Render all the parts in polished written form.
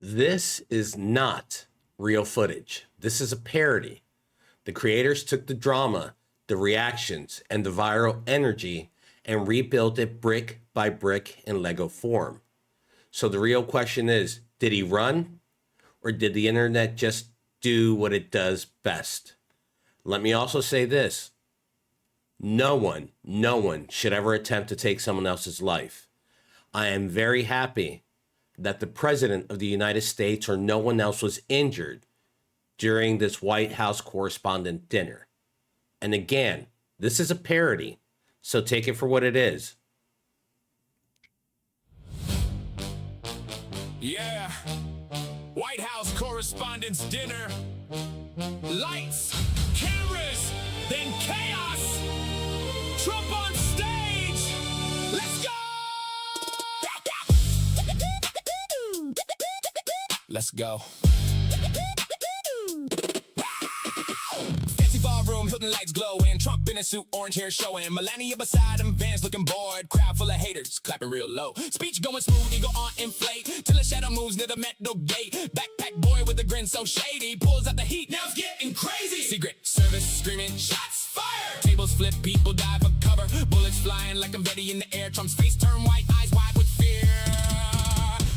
This is not real footage. This is a parody. The creators took the drama, the reactions, and the viral energy and rebuilt it brick by brick in Lego form. So the real question is, did he run? Or did the internet just do what it does best? Let me also say this. No one should ever attempt to take someone else's life. I am very happy that the President of the United States or no one else was injured during this White House Correspondent Dinner. And again, this is a parody, so take it for what it is. Yeah, White House Correspondents Dinner. Lights, cameras, then chaos. Trump on stage. Let's go! Let's go. Fancy ballroom, Hilton lights glowing. Trump in a suit, orange hair showing. Melania beside him, Vans looking bored. Crowd full of haters, clapping real low. Speech going smooth, ego on inflate. Till a shadow moves near the metal gate. Backpack boy with a grin so shady. Pulls out the heat, now it's getting crazy. Secret service screaming, shots fired. Tables flip, people die for cover. Bullets flying like confetti in the air. Trump's face turned white, eyes wide with fear.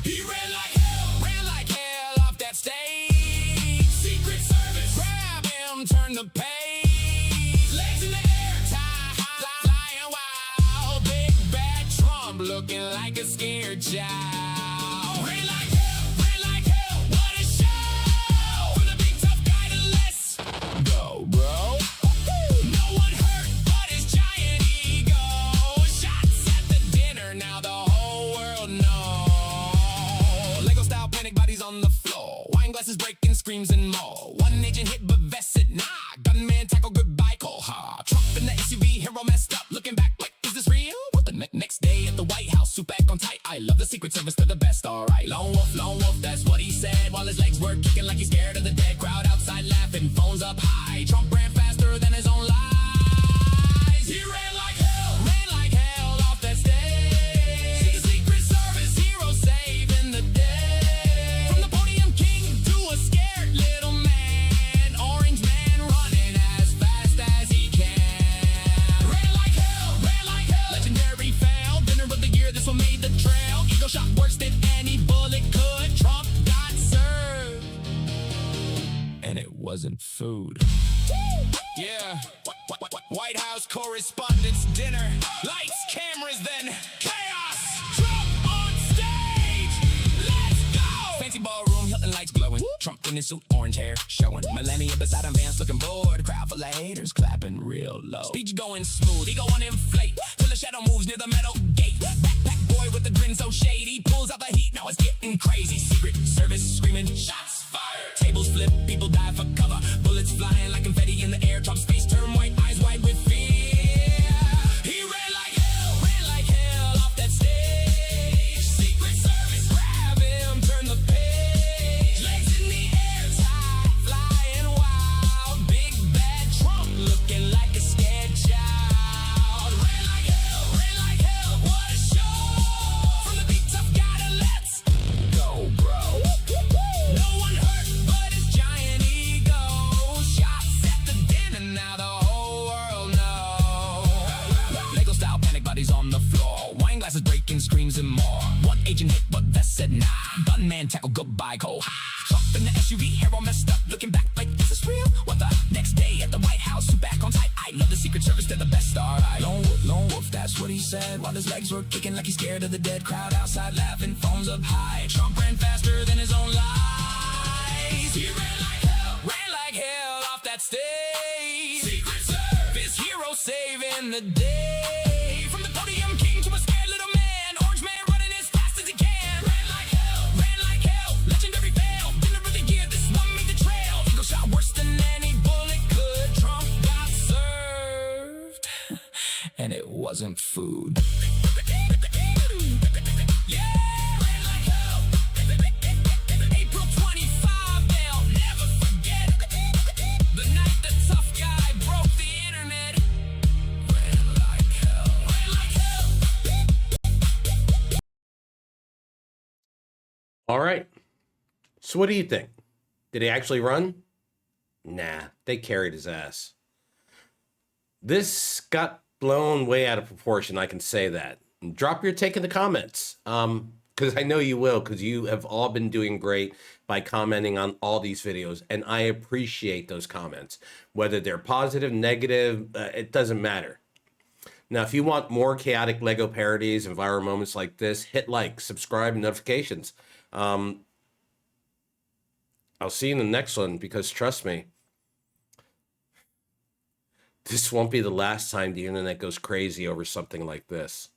He ran like hell off that stage. Secret service, grab him, turn the page. Legs in the air, tie high, flying wild. Big bad Trump looking like a scared child. Ran like hell, what a show. For the big tough guy to let's go, bro. No one hurt but his giant ego. Shots at the dinner, now the whole world knows. Lego style panic bodies on the floor. Wine glasses breaking, screams and more. One agent hit but vested, nah. Gunman tackle, goodbye, call ha. Trump in the SUV, hero messed up. Looking back like, is this real? What the next day at the White House, suit back on tight. I love the Secret Service, they're the best, alright. Lone wolf, that's what he said. While his legs were kicking like he's scared of the dead. Crowd outside laughing, phones up high. Trump ran faster than his own lies. He ran like hell off that stage. Secret Service hero saving the day. From the podium king to a scared little man. Orange man running as fast as he can. Ran like hell. Legendary fail. Dinner of the year, this one made the trail. Ego shot worse than any bullet could. Trump got served. And it wasn't food. Yeah. White House Correspondents Dinner. Lights, cameras, then chaos. Trump on stage. Let's go. Fancy ballroom, Hilton lights glowing. Trump in his suit, orange hair showing. Melania beside him, Vans looking bored. Crowd full of haters, clapping real low. Speech going smooth, ego on inflate. Till the shadow moves near the metal gate. Backpack boy with a grin so shady. Pulls out the heat, now it's getting crazy. Secret service screaming, shots fired. Tables flip, people die for cover. Bullets flying like confetti in the air. Trump's face turned white, eyes wide with fear. He ran like hell off that stage. Secret service, grab him, turn the page. Legs in the air, tie, flying wild. Big bad Trump looking like a scared child. Ran like hell, what a show. From the big tough guy to let's go, bro. No one hurt but his giant ego. Shots at the dinner, now the whole world knows. Lego style panic bodies on the floor. Wine glasses breaking, screams and more. One agent hit but vest said nah. Gunman tackle, goodbye, call ha. Trump in the SUV, hair all messed up. Looking back like, is this real? What the next day at the White House, suit back on tight. I love the Secret Service, they're the best, alright. Lone wolf, that's what he said. While his legs were kicking like he's scared of the dead. Crowd outside laughing, phones up high. Trump ran faster than his own lies. He ran like hell off that stage. Secret Service hero saving the day. From the podium king to a scared little man. Orange man running as fast as he can. Ran like hell, legendary fail. Dinner of the year, this one made the trail. Ego shot worse than any bullet could. Trump got served. And it wasn't food. Yeah, ran like hell. April 25, they'll never forget. The night the tough guy broke the internet. Ran like hell. All right. So what do you think? Did he actually run? Nah, they carried his ass. This got blown way out of proportion, I can say that. And drop your take in the comments. Because I know you will, because you have all been doing great by commenting on all these videos, and I appreciate those comments. Whether they're positive, negative, it doesn't matter. Now, if you want more chaotic Lego parodies and viral moments like this, hit like, subscribe, and notifications. I'll see you in the next one, because trust me, this won't be the last time the internet goes crazy over something like this.